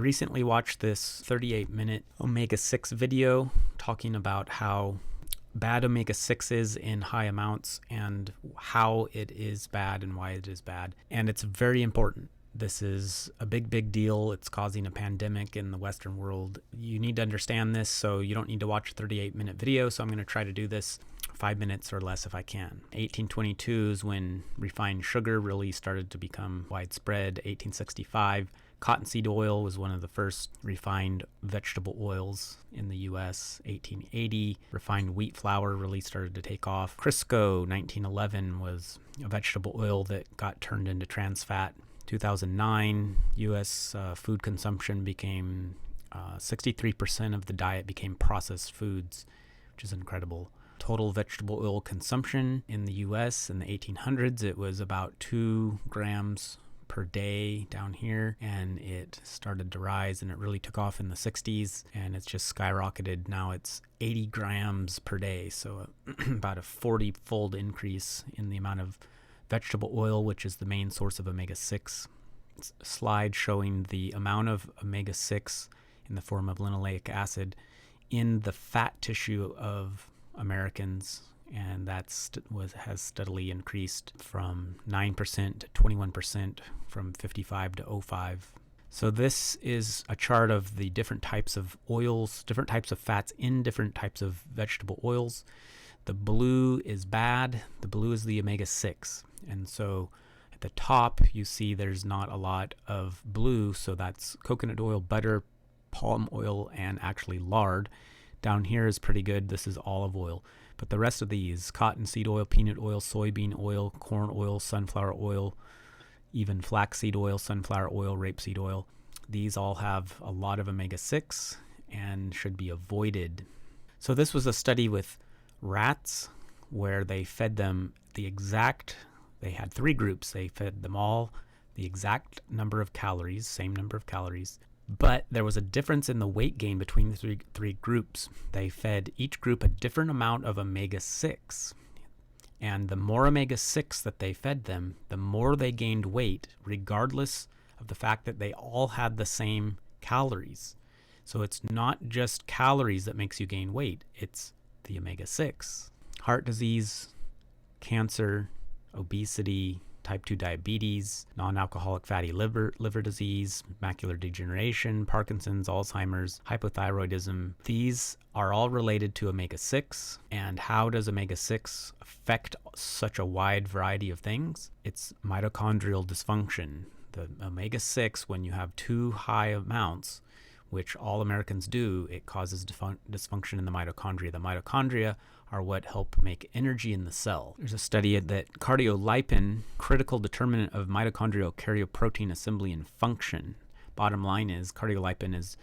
recently watched this 38-minute omega-6 video talking about how bad omega-6 is in high amounts and how it is bad and why it is bad. And it's very important. This is a big deal. It's causing a pandemic in the Western world. You need to understand this, so you don't need to watch a 38-minute video. So I'm going to try to do this 5 minutes or less if I can. 1822 is when refined sugar really started to become widespread. 1865, cottonseed oil was one of the first refined vegetable oils in the US. 1880, refined wheat flour really started to take off. Crisco, 1911, was a vegetable oil that got turned into trans fat. 2009, US food consumption became 63% of the diet became processed foods, which is incredible. Total vegetable oil consumption in the US in the 1800s, it was about 2 grams per day down here, and it started to rise and it really took off in the 60s, and it's just skyrocketed. Now it's 80 grams per day, so about a 40-fold increase in the amount of vegetable oil, which is the main source of omega-6. It's a slide showing the amount of omega-6 in the form of linoleic acid in the fat tissue of Americans, and that has steadily increased from 9% to 21% from 55 to 05. So this is a chart of the different types of oils, different types of fats in different types of vegetable oils. The blue is bad. The blue is the omega-6. And so at the top, you see there's not a lot of blue. So that's coconut oil, butter, palm oil, and actually lard. Down here is pretty good. This is olive oil. But the rest of these, cottonseed oil, peanut oil, soybean oil, corn oil, sunflower oil, even flaxseed oil, sunflower oil, rapeseed oil, these all have a lot of omega-6 and should be avoided. So this was a study with rats where they fed them they had 3 groups. They fed them all the exact number of calories, same number of calories, but there was a difference in the weight gain between the three groups. They fed each group a different amount of omega-6. And the more omega-6 that they fed them, the more they gained weight, regardless of the fact that they all had the same calories. So it's not just calories that makes you gain weight, it's the omega-6. Heart disease, cancer, obesity, type 2 diabetes, non-alcoholic fatty liver disease, macular degeneration, Parkinson's, Alzheimer's, hypothyroidism. These are all related to omega-6. And how does omega-6 affect such a wide variety of things? It's mitochondrial dysfunction. The omega-6, when you have too high amounts, which all Americans do, it causes dysfunction in the mitochondria. The mitochondria are what help make energy in the cell. There's a study that cardiolipin, critical determinant of mitochondrial karyoprotein assembly and function. Bottom line is cardiolipin is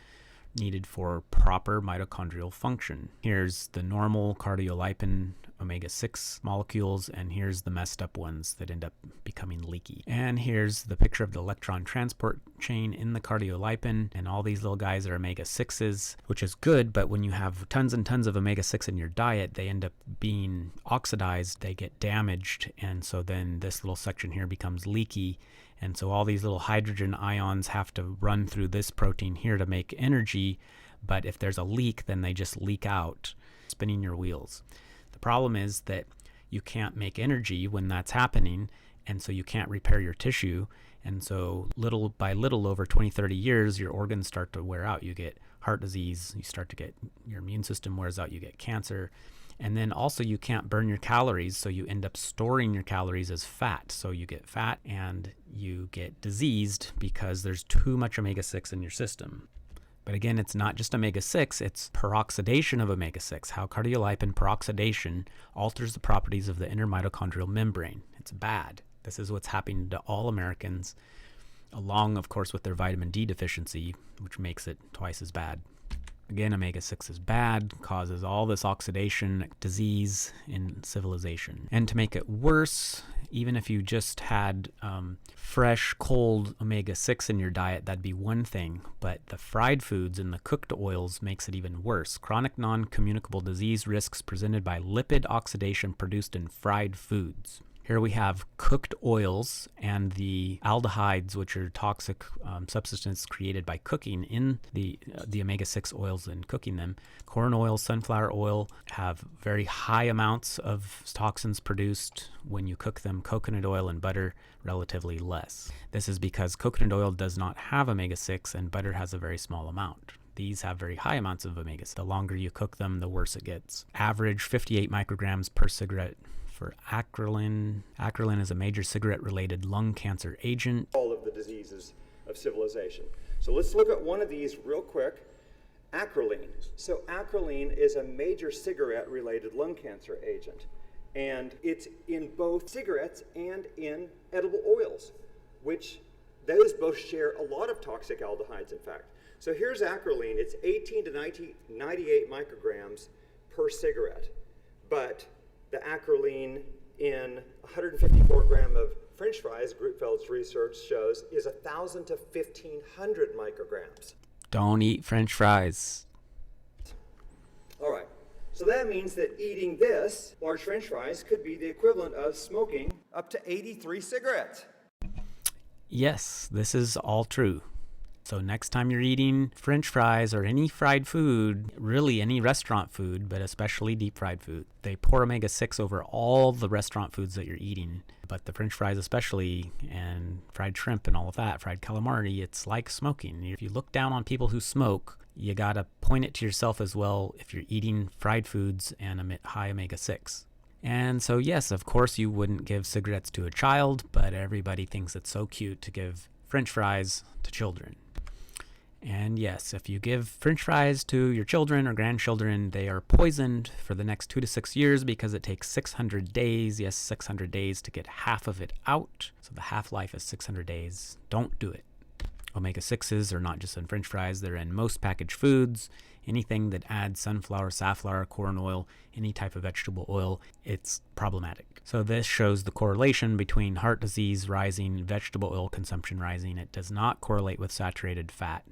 needed for proper mitochondrial function. Here's the normal cardiolipin omega-6 molecules, and here's the messed up ones that end up becoming leaky. And here's the picture of the electron transport chain in the cardiolipin, and all these little guys are omega-6s, which is good, but when you have tons and tons of omega-6 in your diet, they end up being oxidized, they get damaged, and so then this little section here becomes leaky, and so all these little hydrogen ions have to run through this protein here to make energy, but if there's a leak, then they just leak out, spinning your wheels. The problem is that you can't make energy when that's happening, and so you can't repair your tissue, and so little by little over 20-30 years your organs start to wear out. You get heart disease, you start to get your immune system wears out, you get cancer, and then also you can't burn your calories, so you end up storing your calories as fat. So you get fat and you get diseased because there's too much omega-6 in your system. But again, it's not just omega-6, it's peroxidation of omega-6, how cardiolipin peroxidation alters the properties of the inner mitochondrial membrane. It's bad. This is what's happening to all Americans, along, of course, with their vitamin D deficiency, which makes it twice as bad. Again, omega-6 is bad, causes all this oxidation, disease in civilization. And to make it worse, even if you just had fresh, cold omega-6 in your diet, that'd be one thing. But the fried foods and the cooked oils makes it even worse. Chronic non-communicable disease risks presented by lipid oxidation produced in fried foods. Here we have cooked oils and the aldehydes, which are toxic substances created by cooking in the omega-6 oils and cooking them. Corn oil, sunflower oil have very high amounts of toxins produced when you cook them. Coconut oil and butter, relatively less. This is because coconut oil does not have omega-6 and butter has a very small amount. These have very high amounts of omega-6. The longer you cook them, the worse it gets. Average 58 micrograms per cigarette for acrolein. Acrolein is a major cigarette-related lung cancer agent. All of the diseases of civilization. So let's look at one of these real quick. Acrolein. So acrolein is a major cigarette-related lung cancer agent. And it's in both cigarettes and in edible oils, which those both share a lot of toxic aldehydes, in fact. So here's acrolein. It's 18 to 98 micrograms per cigarette. But the acrolein in 154 gram of French fries, Groupfeld's research shows, is 1,000 to 1,500 micrograms. Don't eat French fries. All right. So that means that eating this, large French fries, could be the equivalent of smoking up to 83 cigarettes. Yes, this is all true. So next time you're eating French fries or any fried food, really any restaurant food, but especially deep fried food, they pour omega-6 over all the restaurant foods that you're eating. But the French fries especially, and fried shrimp and all of that, fried calamari, it's like smoking. If you look down on people who smoke, you gotta point it to yourself as well if you're eating fried foods and emit high omega-6. And so yes, of course you wouldn't give cigarettes to a child, but everybody thinks it's so cute to give French fries to children. And yes, if you give French fries to your children or grandchildren, they are poisoned for the next 2 to 6 years because it takes 600 days, yes, 600 days to get half of it out. So the half-life is 600 days. Don't do it. Omega-6s are not just in French fries, they're in most packaged foods. Anything that adds sunflower, safflower, corn oil, any type of vegetable oil, it's problematic. So this shows the correlation between heart disease rising, vegetable oil consumption rising. It does not correlate with saturated fat.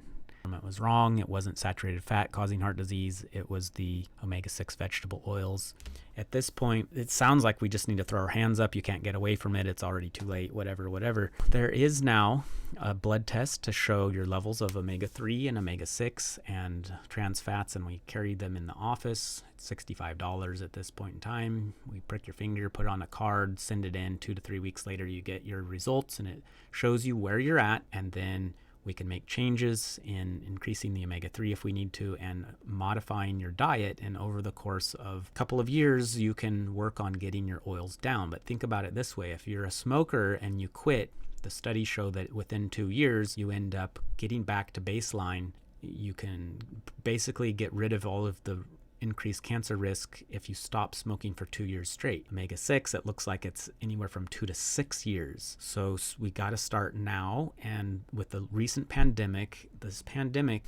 It was wrong. It wasn't saturated fat causing heart disease. It was the omega-6 vegetable oils. At this point, it sounds like we just need to throw our hands up. You can't get away from it. It's already too late, whatever. There is now a blood test to show your levels of omega-3 and omega-6 and trans fats, and we carry them in the office. It's $65 at this point in time. We prick your finger, put it on a card, send it in. 2 to 3 weeks later, you get your results, and it shows you where you're at, and then we can make changes in increasing the omega-3 if we need to and modifying your diet. And over the course of a couple of years, you can work on getting your oils down. But think about it this way. If you're a smoker and you quit, the studies show that within 2 years, you end up getting back to baseline. You can basically get rid of all of the increased cancer risk if you stop smoking for 2 years straight. Omega-6, it looks like it's anywhere from 2 to 6 years. So we got to start now. And with the recent pandemic, this pandemic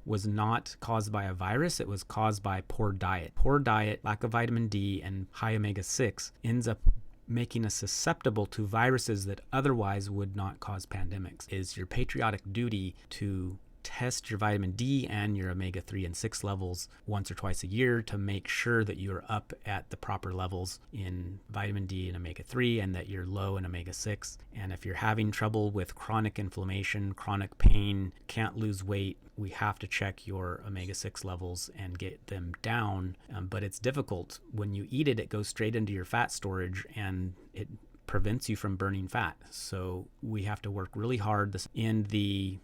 was not caused by a virus. It was caused by poor diet. Poor diet, lack of vitamin D, and high omega-6 ends up making us susceptible to viruses that otherwise would not cause pandemics. Is your patriotic duty to test your vitamin D and your omega-3 and 6 levels once or twice a year to make sure that you're up at the proper levels in vitamin D and omega-3 and that you're low in omega-6. And if you're having trouble with chronic inflammation, chronic pain, can't lose weight, we have to check your omega-6 levels and get them down. But it's difficult. When you eat it, it goes straight into your fat storage and it prevents you from burning fat. So we have to work really hard. In the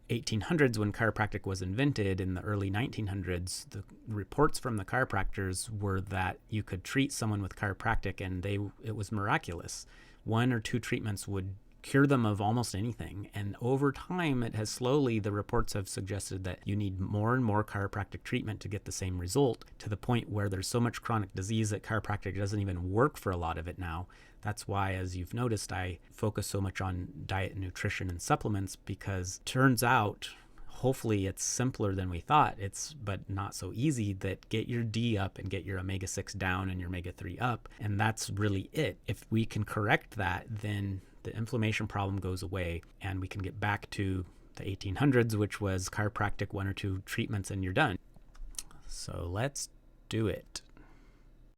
1800s, when chiropractic was invented, in the early 1900s, the reports from the chiropractors were that you could treat someone with chiropractic and it was miraculous. 1 or 2 treatments would cure them of almost anything. And over time, the reports have suggested that you need more and more chiropractic treatment to get the same result, to the point where there's so much chronic disease that chiropractic doesn't even work for a lot of it now. That's why, as you've noticed, I focus so much on diet and nutrition and supplements, because turns out, hopefully it's simpler than we thought, but not so easy, that get your D up and get your omega-6 down and your omega-3 up. And that's really it. If we can correct that, then the inflammation problem goes away and we can get back to the 1800s, which was chiropractic, 1 or 2 treatments and you're done. So let's do it.